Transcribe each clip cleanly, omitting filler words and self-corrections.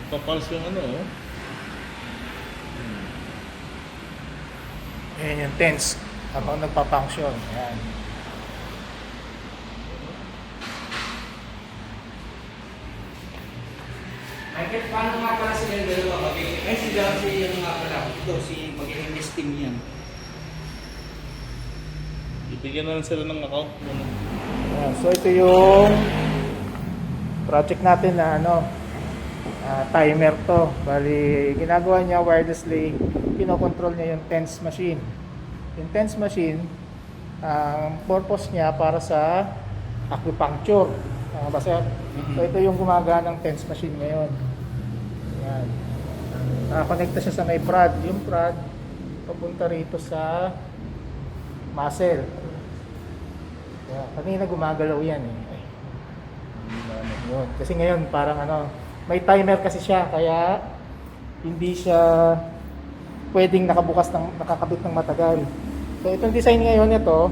Papals yung ano, oh. Ayan yung tense habang nagpa-function. Ayan. Michael, paano nga pala sila yung dalawa? Ay, sila si yung nga pala. Ito, si magiging testing yan. Ibigyan na lang sila ng account muna. Ayan. So ito yung project natin na ano, timer to. Bali, ginagawa niya wirelessly, kinokontrol niya yung tense machine. Yung tense machine, ang purpose niya para sa acupuncture. Basta, so ito yung gumaganang tense machine ngayon. Ayan. Nakakonekta siya sa may prod. Yung prod, papunta rito sa muscle. Ayan. Kanina gumagalaw yan eh. Yun. Kasi ngayon parang ano, may timer kasi siya kaya hindi siya pwedeng nakakabit ng matagal. So itong design ngayon ito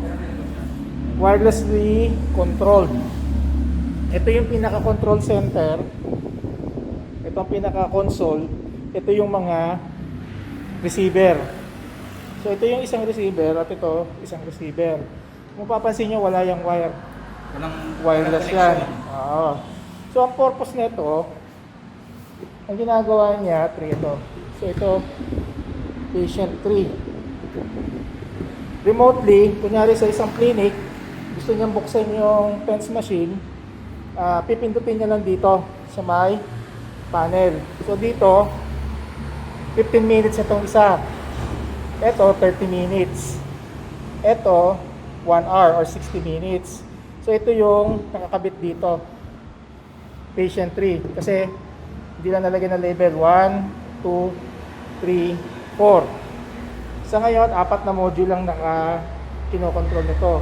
wirelessly controlled. Ito yung pinaka-control center. Ito ang pinaka-console. Ito yung mga receiver. So ito yung isang receiver at ito isang receiver. Kung papansin nyo wala yung wire. Wireless yan. Oo. So ang purpose nito, ang ginagawa niya, 3 ito. So ito, patient 3. Remotely, kunyari sa isang clinic, gusto niyang buksan yung pens machine, pipindutin niya lang dito sa may panel. So dito, 15 minutes itong isa. Ito, 30 minutes. Ito, 1 hour or 60 minutes. So ito yung nakakabit dito. Patient 3. Kasi hindi lang nalagyan na label 1, 2, 3, 4. Sa ngayon, 4 na module lang kinokontrol nito.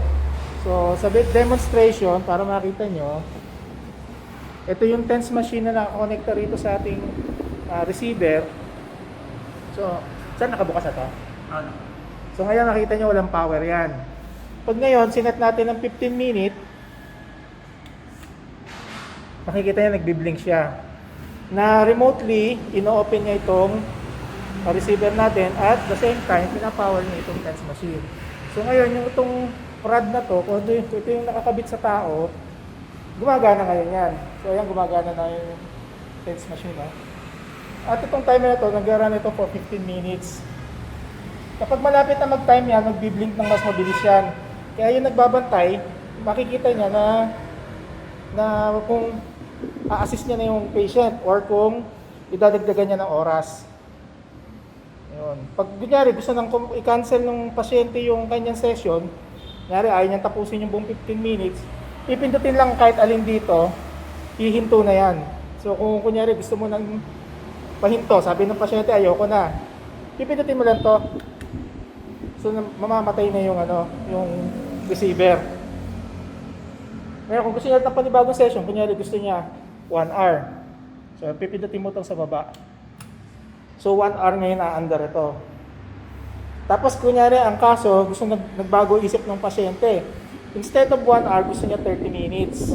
So sa demonstration, para makita nyo, ito yung tense machine na nakakonekta rito sa ating receiver. So, saan nakabukas na to? Ano? So ngayon nakita nyo walang power yan. Pag ngayon, sinet natin ng 15 minute, makikita niya nagbiblink siya. Na remotely, ino-open niya itong receiver natin at the same time, pinapower niya itong tense machine. So ngayon, yung itong rod na to, kung ito yung nakakabit sa tao, gumagana ngayon yan. So ayan, gumagana na yung tense machine. At itong timer na to, nag-run ito for 15 minutes. Kapag malapit na mag-time yan, magbiblink ng mas mabilis yan. Kaya yung nagbabantay, makikita niya na kung a-assist niya na yung patient or kung idadagdagan niya ng oras. Yun. Pag kunyari gusto nang i-cancel ng pasyente yung kanyang session, kunyari ayaw niyang tapusin yung buong 15 minutes, pipindutin lang kahit alin dito, hihinto na yan. So kung kunyari gusto mo nang pahinto, sabi ng pasyente ayoko na, pipindutin mo lang to. So mamamatay na yung yung receiver. Ngayon kung gusto niya ng panibagong session, kunyari gusto niya 1 hour. So pipindutin mo itong sa baba. So 1 hour ngayon aandar ito. Tapos kunyari ang kaso, gusto nagbago isip ng pasyente. Instead of 1 hour, gusto niya 30 minutes.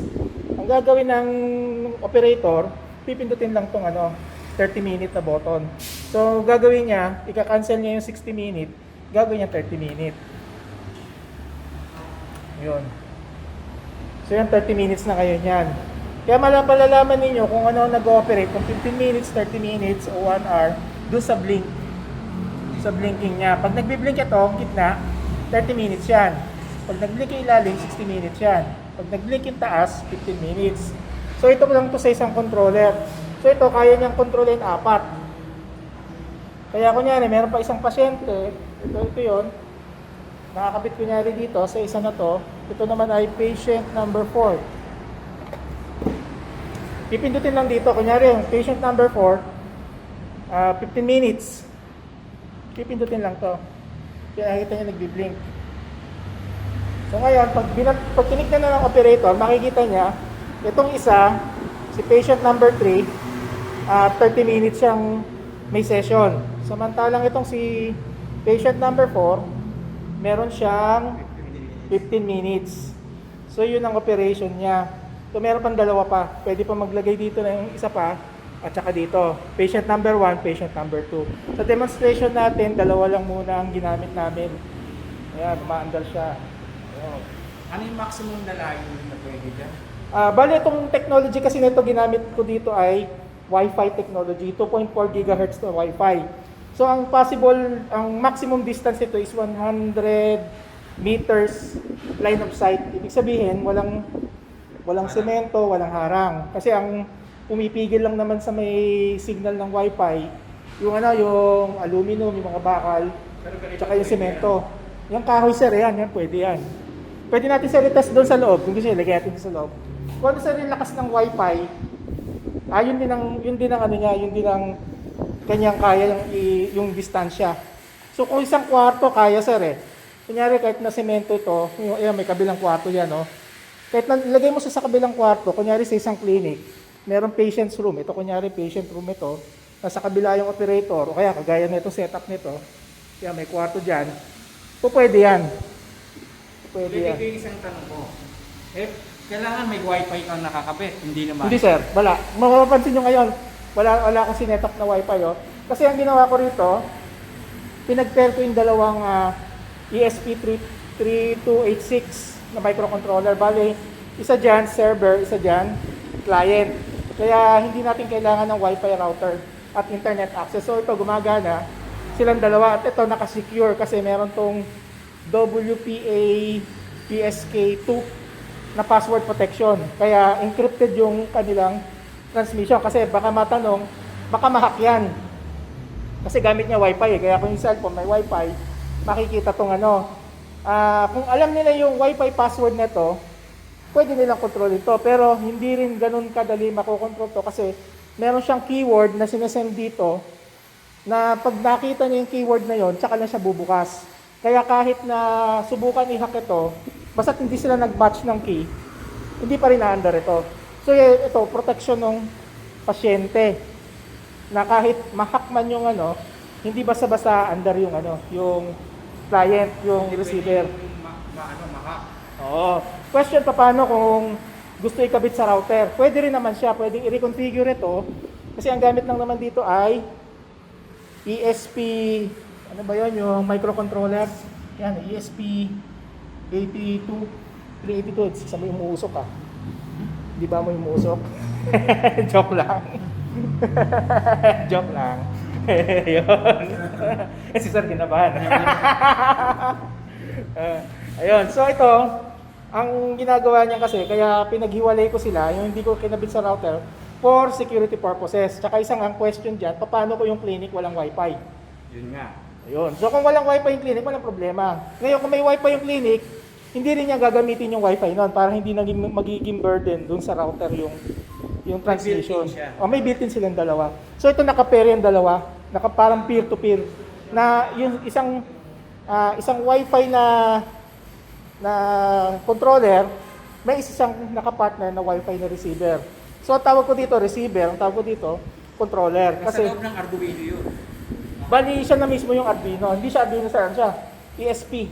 Ang gagawin ng operator, pipindutin lang itong 30 minute na button. So gagawin niya, ika-cancel niya yung 60 minute, gagawin niya 30 minute. Yun. So yung 30 minutes na kayo niyan. Kaya malalaman ninyo kung ano nag-ooperate, kung 15 minutes, 30 minutes, o 1 hour, doon sa blink. Sa blinking niya. Pag nagbi-blink ito, gitna, 30 minutes yan. Pag nag-blink yung ilalim, 60 minutes yan. Pag nag-blink yung taas, 15 minutes. So ito lang to sa isang controller. So ito, kaya niyang kontrolin 4. Kaya kunyari, meron pa isang pasyente, ito yun, nakakabit kunyari dito sa isa na to, ito naman ay patient number 4. Pipindutin lang dito, kunyari yung patient number 4, 15 minutes. Pipindutin lang to. Kaya nakikita niya nagbi-blink. So ngayon, pag tinignan na ng operator, makikita niya, itong isa, si patient number 3, 30 minutes siyang may session. Samantalang itong si patient number 4, meron siyang 15 minutes. So yun ang operation niya. So meron pang dalawa pa. Pwede pa maglagay dito na yung isa pa At saka dito, patient number 1, patient number 2. Sa demonstration natin, dalawa lang muna ang ginamit namin. Ayan, umaandar siya. Ayan. Ano yung maximum na layo na pwede dyan? Bali, itong technology kasi nito ginamit ko dito ay Wi-Fi technology, 2.4 GHz na Wi-Fi. So, ang possible, ang maximum distance nito is 100 meters line of sight. Ibig sabihin, walang semento, walang harang. Kasi ang pumipigil lang naman sa may signal ng Wi-Fi, yung aluminum, yung mga bakal, tsaka yung semento. Yung kahoy sir, yan, pwede yan. Pwede natin sir i-test doon sa loob, kung gusto nyo, lagay natin sa loob. Kung ano sir yung lakas ng Wi-Fi, yun din ang kanyang kaya yung distansya. So kung isang kwarto, kaya sir eh. Kunyari kahit na semento ito, may kabilang kwarto yan, no? Kahit lagay mo sa kabilang kwarto, kunyari sa isang clinic, merong patient's room. Ito kunyari patient room ito. Nasa kabila yung operator, o kaya kagaya nito setup nito. Kaya may kwarto dyan. Pwede yan. Pwede yan. Ito yung isang tanong ko. Kailangan may wifi kang nakakabit, hindi naman. Hindi sir, wala. Mapapansin nyo ngayon, wala akong sinetup na wifi. Oh. Kasi ang ginawa ko rito, pinag-pair ko yung dalawang ESP3286 na microcontroller. Bale, isa dyan server, isa dyan client. Kaya hindi natin kailangan ng wifi router at internet access. So ito gumagana silang dalawa at ito nakasecure kasi meron tong WPA PSK2 na password protection. Kaya encrypted yung kanilang transmission kasi baka matanong, baka mahack yan. Kasi gamit niya wifi kaya kung yung cellphone may wifi, makikita tong kung alam nila yung wifi password nito, pwede nilang kontrol ito, pero hindi rin ganun kadali makokontrol to kasi meron siyang keyword na sinesend dito na pag nakita niya yung keyword na yon, tsaka lang siya bubukas. Kaya kahit na subukan i-hack ito, basta't hindi sila nag-match ng key, hindi pa rin na-under ito. So ito, protection ng pasyente na kahit ma-hack man yung hindi basta-basta under yung client, yung receiver. Maka. Oo. Question pa paano kung gusto ikabit sa router? Pwede rin naman siya, pwedeng i-reconfigure ito. Kasi ang gamit lang naman dito ay ESP, ano ba yun, yung microcontroller. Yan, ESP82, 382. Sabi umuusok ka. Di ba mo umuusok? Joke lang. Joke lang. Yun. Si Sir ginabahan. Ayun, so ito, ang ginagawa niya kasi, kaya pinaghiwalay ko sila, yung hindi ko kinabit sa router, for security purposes. Tsaka isang ang question dyan, paano ko yung clinic walang wifi? Yun nga. Ayun, so kung walang wifi yung clinic, walang problema. Ngayon, kung may wifi yung clinic, hindi rin niya gagamitin yung wifi noon para hindi magiging burden dun sa router yung transmission. O may built-in silang dalawa. So ito naka-pair yung dalawa, parang peer-to-peer, na yung isang wifi na controller, may isang nakapartner na wifi na receiver. So ang tawag ko dito receiver, ang tawag ko dito controller. Kasi Kasi loob ng Arduino yun. bali siya na mismo yung Arduino. Hindi siya Arduino sir, ano siya? ESP.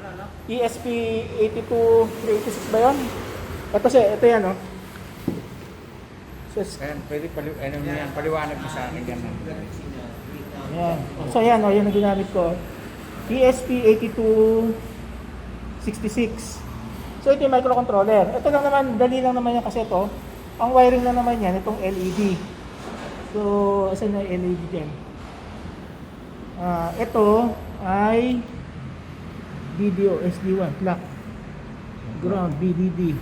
Ano? ESP82 386 ba yun? Ito yan oh. Ayan, pwede paliwanag mo sa akin yan. Ayan. So yan oh, yan ang ginamit ko. ESP8266. So ito yung microcontroller. Ito lang naman, dali lang naman yan kasi ito. Ang wiring lang naman yan, itong LED. So, asan na yung LED dyan? Ito ay video SD1, clock. Ground, BDD.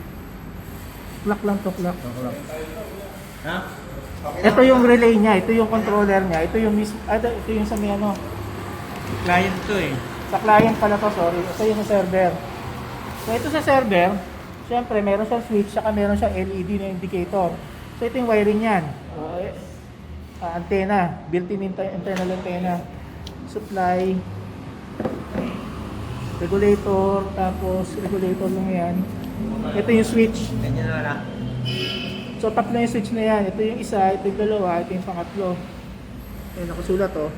Clock lang to, clock. Ha? Ito yung relay niya, ito yung controller niya, ito yung ito yung sa may Client to eh. sa client pala to, sorry. Ito yung sa server. So ito sa server, syempre meron siyang switch, saka meron siyang LED na indicator. So ito yung wiring niyan. Antenna, built-in internal antenna. Supply, regulator, tapos regulator lang yan. Ito yung switch. Ganyan na lang. So tap na yung switch na yan. Ito yung isa, ito yung dalawa, ito yung pangatlo. Ayan, nakasulat oh.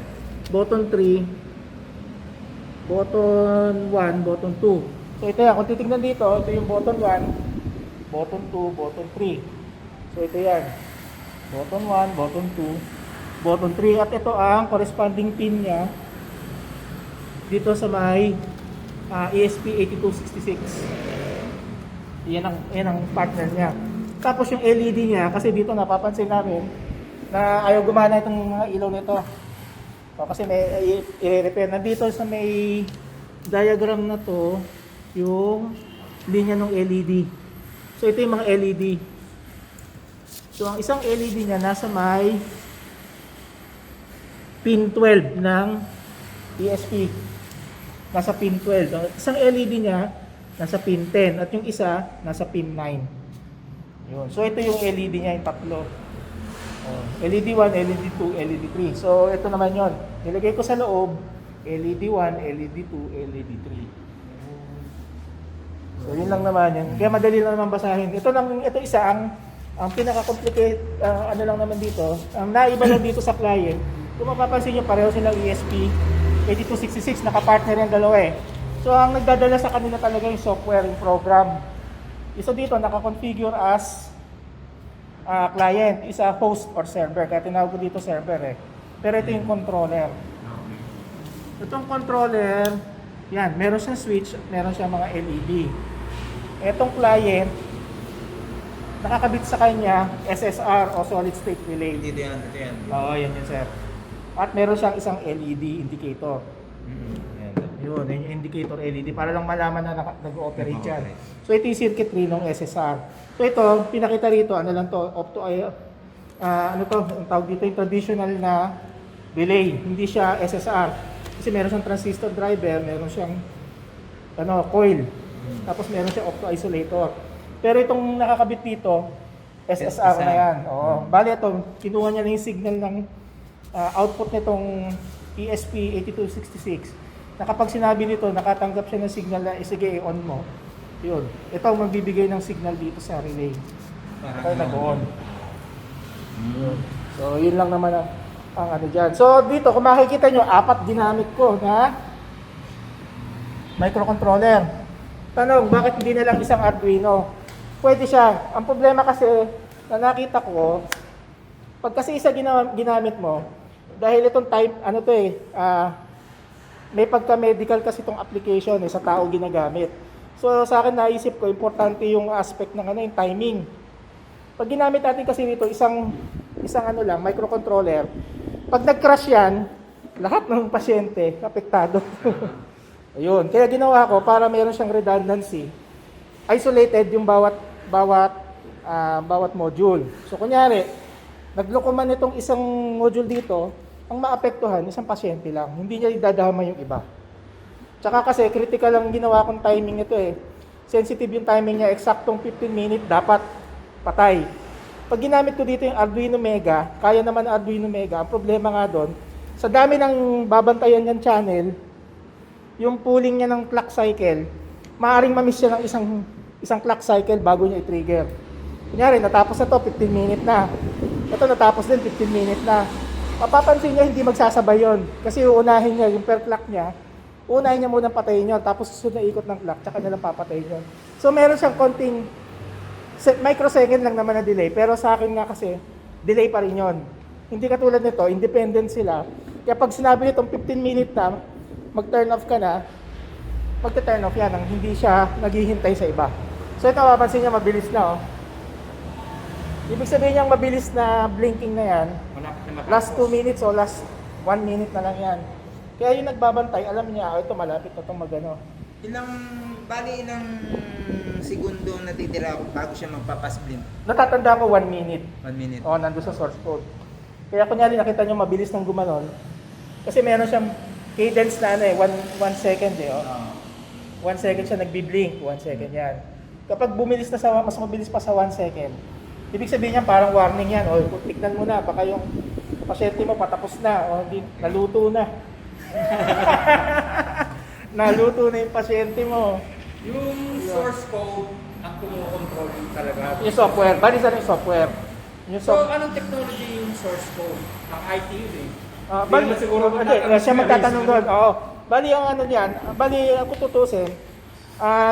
Button 3, button 1, button 2. So ito yan, kung titignan dito, ito yung button 1, button 2, button 3. So ito yan. Button 1, button 2, button 3. At ito ang corresponding pin niya dito sa may ESP8266. Yan ang partner niya. Tapos yung LED niya, kasi dito napapansin namin na ayaw gumana itong mga ilaw nito. So, kasi may i-repair na dito sa may diagram na to yung linya ng LED. So ito yung mga LED. So ang isang LED niya nasa may pin 12 ng ESP. Nasa pin 12. Ang isang LED niya nasa pin 10 at yung isa nasa pin 9. Yun. So ito yung LED niya, yung tatlo. LED 1, LED 2, LED 3. So ito naman yon. Nilagay ko sa loob LED 1, LED 2, LED 3. So yun lang naman yun. Kaya madali lang naman basahin. Ito isa ang pinaka-complicate ano lang naman dito. Ang naiba lang dito sa client, kung mapapansin nyo pareho silang ESP 8266, nakapartner yung dalawa eh. So ang nagdadala sa kanila talaga yung software, yung program. Isa dito naka-configure as client, isa host or server. Kaya tinawag ko dito server eh. Pero ito yung controller. Itong controller, yan, meron siyang switch, meron siyang mga LED. Itong client, nakakabit sa kanya SSR o solid state relay. Ito yan. Oo, yan yun sir. At meron siyang isang LED indicator. Yun yung indicator LED para lang malaman na nag-ooperate yan. So ito yung circuitry ng SSR. So ito, pinakita rito, ano lang to, ano to, ang tawag dito yung traditional na relay. Hindi siya SSR. Kasi meron siyang transistor driver, meron siyang coil. Tapos meron siyang opto-isolator. Pero itong nakakabit dito, SSR na yan. Oo. Bali ito, kinuha niya na yung signal ng output nitong ESP8266. Na kapag sinabi nito, nakatanggap siya ng signal na sige, i-on mo. Yun. Ito ang magbibigay ng signal dito sa relay. Kaya nag-on. So, yun lang naman ang ano dyan. So, dito, kung makikita nyo, 4 ginamit ko na microcontroller. Tanong, bakit hindi na lang isang Arduino? Pwede siya. Ang problema kasi, na nakita ko, pag kasi isa ginamit mo, dahil itong type, may pagka-medical kasi itong application sa tao ginagamit. So sa akin naisip ko, importante yung aspect ng yung timing. Pag ginamit natin kasi dito isang microcontroller, pag nag-crash yan, lahat ng pasyente apektado. Ayun, kaya ginawa ko para meron siyang redundancy. Isolated yung bawat module. So kunyari, nagloko man itong isang module dito, ang maapektuhan, isang pasyente lang. Hindi niya idadama yung iba. Tsaka kasi, critical ang ginawa kong timing ito eh. Sensitive yung timing niya, eksaktong 15 minutes, dapat patay. Pag ginamit ko dito yung Arduino Mega, kaya naman ang Arduino Mega, ang problema nga doon, sa dami ng babantayan niyang channel, yung pulling niya ng clock cycle, maaaring ma-miss siya ng isang clock cycle bago niya i-trigger. Kunyari, natapos na to, 15 minutes na. Ito natapos din, 15 minutes na. Mapapansin niya, hindi magsasabay yun. Kasi uunahin niya, yung per clock niya, uunahin niya muna patayin yun, tapos susunod na ikot ng clock, tsaka nilang papatayin yun. So meron siyang konting microsecond lang naman na delay, pero sa akin nga kasi, delay pa rin yun. Hindi katulad nito, independent sila. Kaya pag sinabi nitong 15 minutes na, mag-turn off ka na, magta-turn off yan, nang hindi siya naghihintay sa iba. So ito, mapapansin niya, mabilis na oh. Ibig sabihin niyang mabilis na blinking na yan, last 2 minutes o last 1 minute na lang yan. Kaya yung nagbabantay, alam niya, ito malapit na itong magano. Ilang segundo natitira bago siya magpapas-blink? Natatanda ko 1 minute. 1 minute. O, nandun sa source code. Kaya kunyari nakita niyo mabilis ng gumanon, kasi meron siyang cadence na 1 second eh. 1 second siya nagbi-blink, 1 second yan. Kapag bumilis na mas mabilis pa sa 1 second, ibig sabihin niya parang warning yan. O, tignan mo na, baka yung pasyente mo patapos na. O, naluto na. Naluto na yung pasyente mo. Yung source code ang kumukontrol talaga. Yung software. Bali sa yung software. So, anong technology yung source code? Ang IT yun eh. Bali, siya magtatanong doon. Oo. Bali yung ano yan, ang tutusin,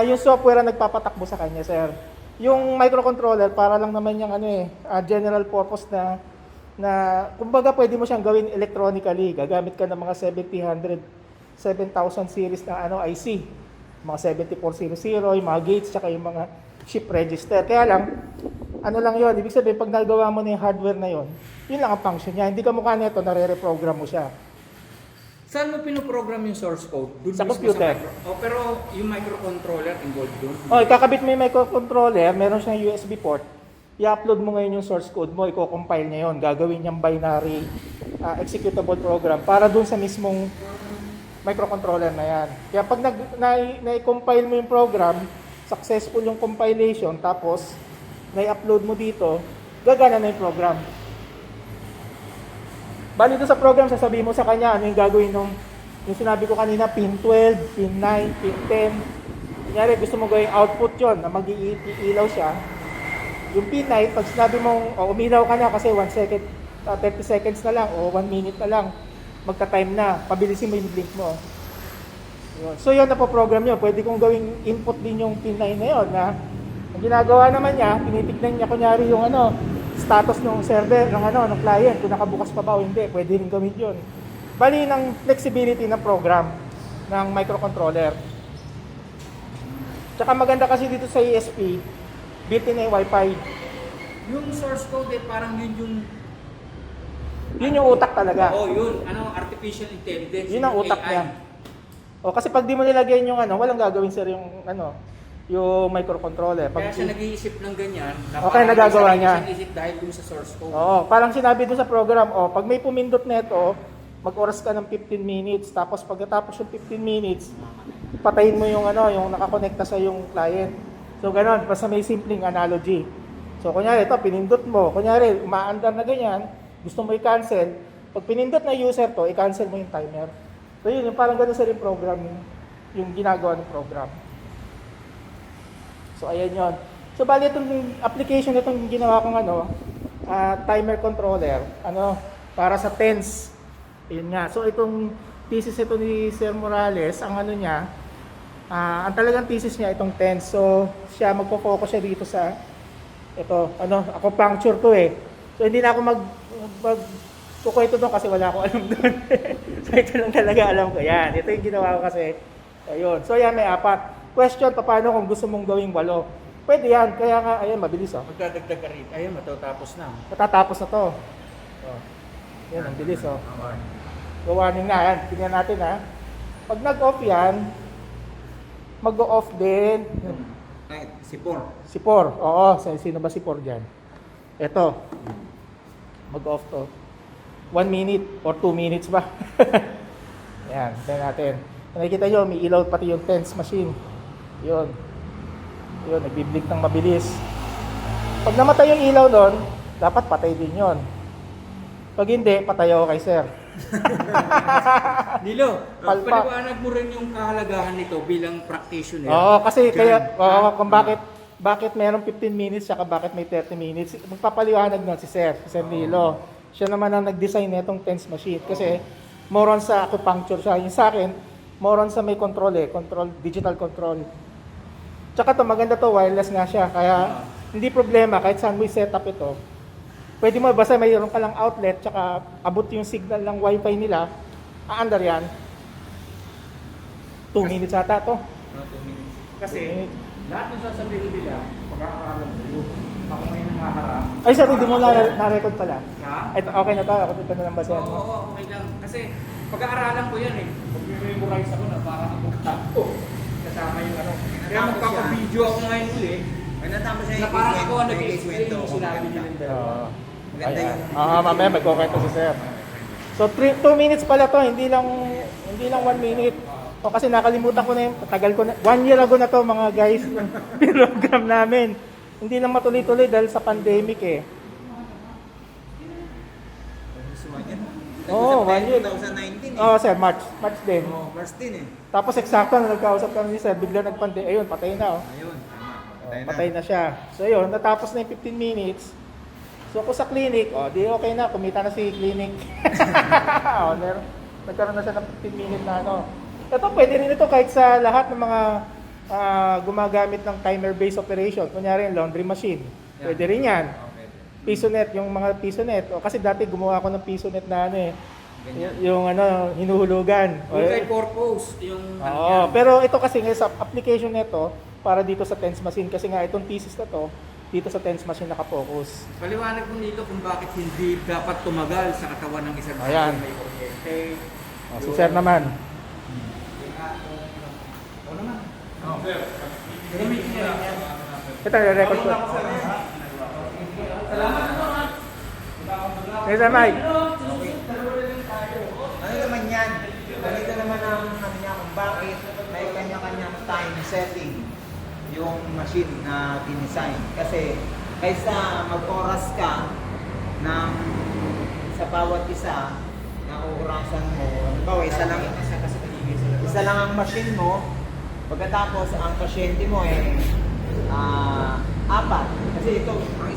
yung software ang nagpapatakbo sa kanya, sir. Yung microcontroller, para lang naman yung general purpose na kumbaga pwede mo siyang gawin electronically. Gagamit ka ng mga 7000 series na IC. Mga 7400, yung mga gates, tsaka yung mga chip register. Kaya lang, lang yun. Ibig sabihin, pag nagawa mo na yung hardware na yun, yun lang ang function niya. Hindi ka mukha nito, nare-reprogram mo siya. Saan mo pinoprogram yung source code? Doon Sa mismo computer. pero yung microcontroller involved doon? Kakabit mo yung microcontroller, meron siyang USB port. I-upload mo ngayon yung source code mo, i-compile niya yun. Gagawin niyang binary executable program para doon sa mismong microcontroller na yan. Kaya pag na-compile mo yung program, successful yung compilation, tapos na-upload mo dito, gagana na yung program. Bali doon sa program, sasabihin mo sa kanya ano yung gagawin yung sinabi ko kanina, pin 12, pin 9, pin 10. Kunyari, gusto mo gawing output yon na mag-iilaw siya. Yung pin 9, pag sinabi mong umilaw ka na kasi 1 second, 30 seconds na lang o 1 minute na lang, magta-time na, pabilisin mo yung blink mo. Yun. So yun na po program yun. Pwede kong gawing input din yung pin 9 na yun. Na, ang ginagawa naman niya, tinitignan niya kunyari yung status ng server, ng client, kung nakabukas pa ba o hindi, pwede rin gawin yun. Bali ng flexibility ng program ng microcontroller. Tsaka maganda kasi dito sa ESP, built-in na yung Wi-Fi. Yung source code parang yun yung... Yun yung utak talaga. Yun. Artificial intelligence. Yun ang utak AI. niya. Kasi pag di mo nilagyan yung walang gagawin sir yung yung microcontroller. Kaya siya nag-iisip ng ganyan. Okay, nagagawa niya. Isip dahil dun sa source code. Parang sinabi doon sa program, pag may pumindot neto, mag-oras ka ng 15 minutes, tapos pagkatapos yung 15 minutes, patayin mo yung yung nakakonekta sa yung client. So ganoon, basta may simpleng analogy. So kunyari ito, pinindot mo, kunyari umaandar na ganyan, gusto mo i-cancel, pag pinindot na user to, i-cancel mo yung timer. So yun, yung parang gano'n sa rin program, yung ginagawa ng program. So ayan yun. So bali itong application, itong ginawa kong timer controller, para sa TENS. Ayun nga. So itong thesis ito ni Sir Morales, ang niya, ang talagang thesis niya itong TENS. So siya magpo-focus siya dito sa acupuncture to eh. So hindi na ako kukwento doon kasi wala akong alam doon. So ito lang talaga alam ko. Yan. Ito yung ginawa ko kasi. Ayun. So yan, may 4. Question, paano kung gusto mong gawing 8? Pwede yan. Kaya nga, ayan, mabilis Magdadagdag ka rin. Ayun, matatapos na. Matatapos na to. Yan, ang bilis Gawanin na. Yan, tingnan natin Pag nag-off yan, mag-off din. Si Por. Si Por. Oo, sino ba si Por dyan? Ito. Mag-off to. 1 minute or 2 minutes ba? Yan, tingnan natin. Nakikita nyo, may ilaw pati yung TENS machine. Yun, nagbiblink ng mabilis. Pag namatay yung ilaw doon, dapat patay din yon. Pag hindi, patay ako kay sir. Dilo, Palpa. paliwanag mo rin yung kahalagahan nito bilang practitioner. Kasi kung bakit meron 15 minutes saka bakit may 30 minutes, magpapaliwanag nun si Sir Nilo. Siya naman ang nag-design nitong TENS machine kasi more on sa acupuncture siya. Yung sa akin, more on sa may control digital control. Tsaka to maganda to, wireless nga siya. Kaya hindi problema kahit saan mo i-set up ito. Pwede mo, basta mayroon ka lang outlet, tsaka abot yung signal ng wifi nila, aandar yan. 2 minutes ata to. 2 minutes. Kasi lahat ng sasabihin nila, pag-aaralan mo yun. Ako may nangaharap. Ay sir, hindi mo na-record pala. Ha? Ito, okay na to, ako ito na lang basehan mo. Oo, okay lang. Kasi pag-aaralan ko yan Mag-memorize ako na para ako. Kasama yung Kaya magpapabideo ako ngayon ulit. Tapos Na parang ako ang nag-explain yung sinabi nila. Maganda yung... Mamaya may kukwento si sir. So 2 minutes pala to, hindi lang 1 minute. Kasi nakalimutan ko na yung, tagal ko na, 1 year ago na to mga guys, program namin. Hindi lang matuloy-tuloy dahil sa pandemic eh. Oo, 1 year. 2019 Oo sir, March din. March din eh. Tapos eksakto na nagkausap kami ni sir, bigla nagpande, ayun, patay na Ayun, tama. Patay na siya. So ayun, natapos na yung 15 minutes. So kung sa clinic, di okay na, kumita na si clinic. Nagkaroon na siya ng 15 minutes na Ito, pwede rin ito kahit sa lahat ng mga gumagamit ng timer-based operation, kunyari yung laundry machine, Yan. pwede rin yan. Okay. Pisonet, yung mga pisonet. O, kasi dati gumawa ako ng pisonet na ano eh, Ganyan. yung ano, hinuhulugan. Multi-purpose yung Oo, pero ito kasi nga sa application nito para dito sa TENS machine kasi nga itong thesis na to dito sa TENS machine nakafocus. Paliwanag ko dito kung bakit hindi dapat tumagal sa katawan ng isang Ayan. may kuryente. O, si Sir naman. O naman. Gamitin niya rin yan. Ito, record ko. Hey, Sir Mike. Ano naman yan? Ganito naman ang ano niya kung bakit may kanya-kanyang time setting yung machine na dinesign. Kasi kaysa mag-oras ka ng sa bawat isa na oorasan mo, halimbawa isa lang ang machine mo, pagkatapos ang pasyente mo apat. Kasi ito, ang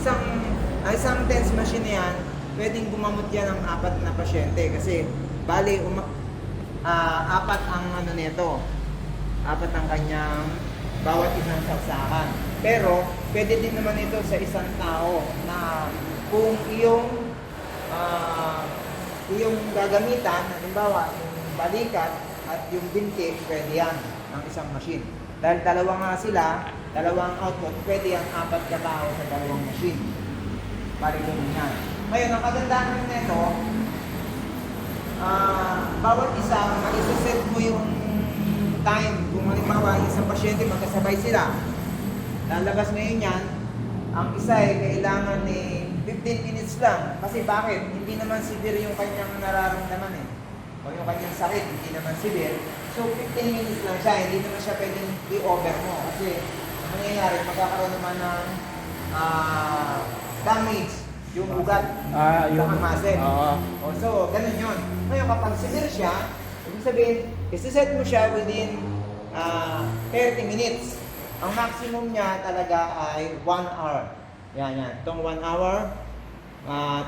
isang TENS machine na yan, pwedeng gumamot yan ng apat na pasyente kasi bali apat ang ano nito. Apat ang kanyang bawat isang saksakan. Pero pwede din naman ito sa isang tao na kung iyong gagamitan, halimbawa yung balikat at yung binti, pwede yan ng isang machine. Dahil dalawa nga sila, dalawang output, pwede yan apat ka tao sa dalawang machine. Bali ganun yan. Ngayon, ang kagandahan nito, bawat isa, maisaset mo yung time. Kung halimbawa, isang pasyente, magkasabay sila. Lalabas ngayon yan, ang isa kailangan 15 minutes lang. Kasi bakit? Hindi naman severe yung kanyang nararamdaman O yung kanyang sakit, hindi naman severe. So, 15 minutes lang siya. Hindi naman siya pwedeng i-over mo. Kasi, ang nangyayari, magkakaroon naman ng damage yung ugat sa muscle. So, ganun yun. Ngayon, kapag severe siya, ibig sabihin, isi-set mo siya within 30 minutes. Ang maximum niya talaga ay 1 hour. Yan. Itong 1 hour,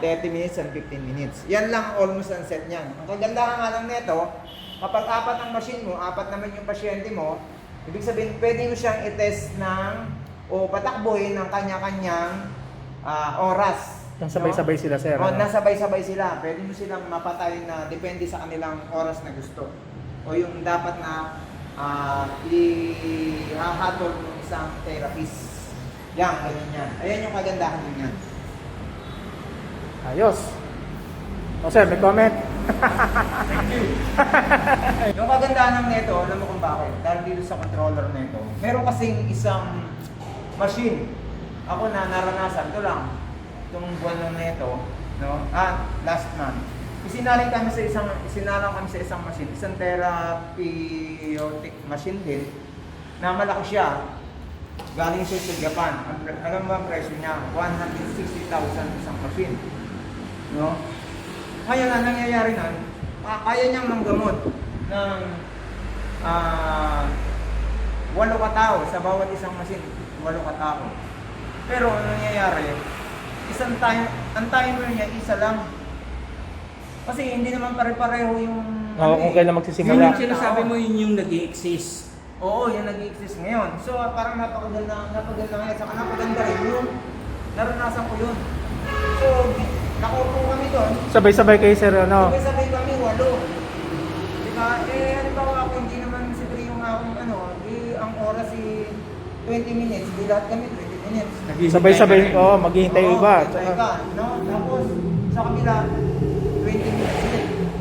30 minutes and 15 minutes. Yan lang almost ang set niyan. Ang kagandahan nga lang nito, kapag apat ang machine mo, apat naman yung pasyente mo, ibig sabihin, pwede mo siyang i-test o patakbuhin ng kanya-kanyang oras. Nang sabay-sabay sila, Sir. O, nasabay-sabay sila. Pwede mo silang mapatay na depende sa kanilang oras na gusto. O yung dapat na ihahatol ng isang therapist. Yan, ganyan yan. Ayan yung kagandahan din yan. Ayos. O, Sir, may comment? Yung kagandahan ng neto, alam mo kung bakit? Dahil dito sa controller neto, meron kasing isang machine. Ako na naranasan, ito lang. Itong buwan ng neto, no? Last month. Isinalang kami sa isang machine, isang therapeutic machine din, na malaki siya. Galing siya sa Japan. Alam mo ang presyo niya? 160,000 isang machine. No? Ngayon ang nangyayari nun, kaya niyang manggamot ng 8 katao sa bawat isang machine. 8 katao. Pero ang nangyayari, ang timer niya isa lang. Kasi hindi naman pare-pareho yung Kung kailan Yun magsisimula. yung sinasabi mo, yun yung nag-i-exist. Oo, yan nag-exist ngayon. So parang napakaganda ngayon. Saka napaganda rin yung naranasan ko yun. So, nakaupo kami doon. Sabay-sabay kayo, Sir, ano? Sabay kami, 8. Diba? Halimbawa ako, hindi naman siguro yung akong ang oras 20 minutes. Di lahat kami 20 minutes. Sabay-sabay, maghihintay yung iba. Hintay ka, no? Tapos, sa kabila, 20 minutes din.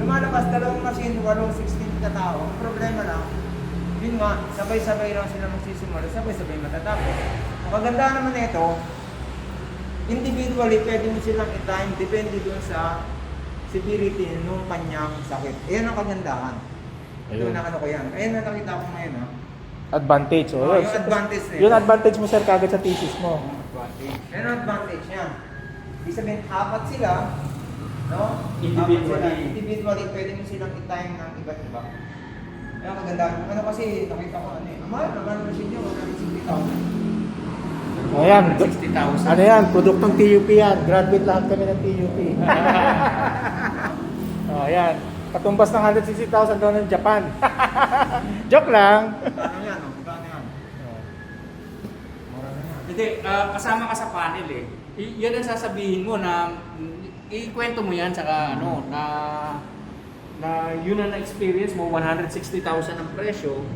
Lumalabas, dalawang machine, 16 katao. Ang problema lang, yun nga, sabay-sabay lang sila magsisimula, sabay-sabay matatapos. Ang kagandahan naman nito, individually, pwede mo silang i-time, depende dun sa severity nung kanyang sakit. Ayan ang kagandahan. Ito Ayun. na ko yan. Ayan na nakita ko ngayon, ha? Advantage. Oh, yung advantage nito. Yung advantage mo, Sir, kagad sa thesis mo. Advantage. Ayan ang advantage niya. Ibig sabihin, apat sila, no? Individually. Apat sila. Individually, pwede mo silang i-time ng iba't iba. Ayan ang kagandahan. Ano kasi, nakita ko mahal naman machine nyo, 160,000. Ayan. 60,000. Ano yan? Produktong TUP yan. Graduate lahat kami ng TUP. Ayan. Katumbas ng 160,000 doon ng Japan. Joke lang. Magkano yan, no? Magkano yan? Hindi, kasama ka sa panel eh. Yan ang sasabihin mo na, ikwento mo yan, saka ano, na yun ang experience mo, 160,000 ang presyo.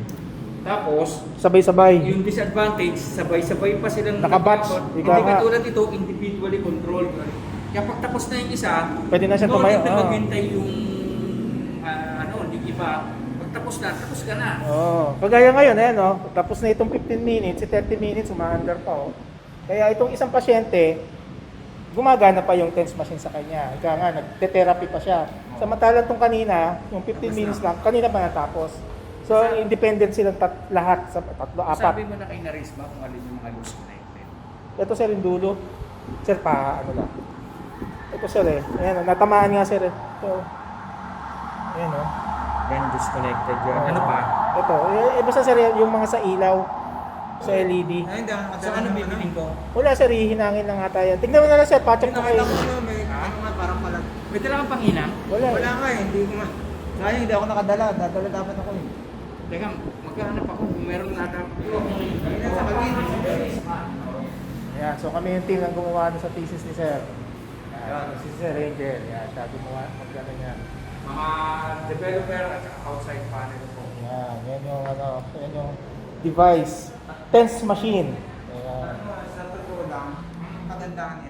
Tapos, Sabay-sabay. yung disadvantage, sabay-sabay pa silang Nakabatch, nagkakot. ika Hindi nga. katulad ito, individually controlled. Kaya pag tapos na yung isa, Pwede na siya no tumayo. need na Oo. maghintay yung yung iba. Pag tapos ka na. Oo. Kagaya ngayon, no? Tapos na itong 15 minutes, si 30 minutes, umaandar pa, oh. Kaya itong isang pasyente, gumagana pa yung TENS machine sa kanya. Ika nga, nagte-therapy pa siya. Samantalang itong kanina, yung 15 minutes lang, kanina pa natapos. So, independent silang lahat sa tatlo, Sabi apat. mo na kay Narisma kung alin yung mga loose connected. Ito sir, yung dulo. Sir, ano lang. Ito sir Ayan, natamaan nga sir Ito. Ayan Then disconnected yun. Ano pa? Ito. Basta sir, yung mga sa ilaw. Sa LED. Ay, hindi ako So nakadala ano ng bibilin ko? Wala sir, hihinangin lang ata yan. Tignan mo na lang sir, pacheck ko kayo. Nakita ko na, may ano nga, parang palag. May dala kang panghinang? Wala. Wala nga eh, hindi ko nga. Sayang, hindi ako nakadala. Dadala dapat ako eh. Teka, magkahanap ako kung meron na dapat. Ayun, sa Cavite. Ayan, so kami yung team ang gumawa sa thesis ni sir. Ayan, si Sir Angel. Ayan, siya gumawa magkano niya. Mga developer at saka outside panel po. Ayan, yan yung yan yung device. TENS machine. Ayan. Sa totoo lang, ang kagandahan niya,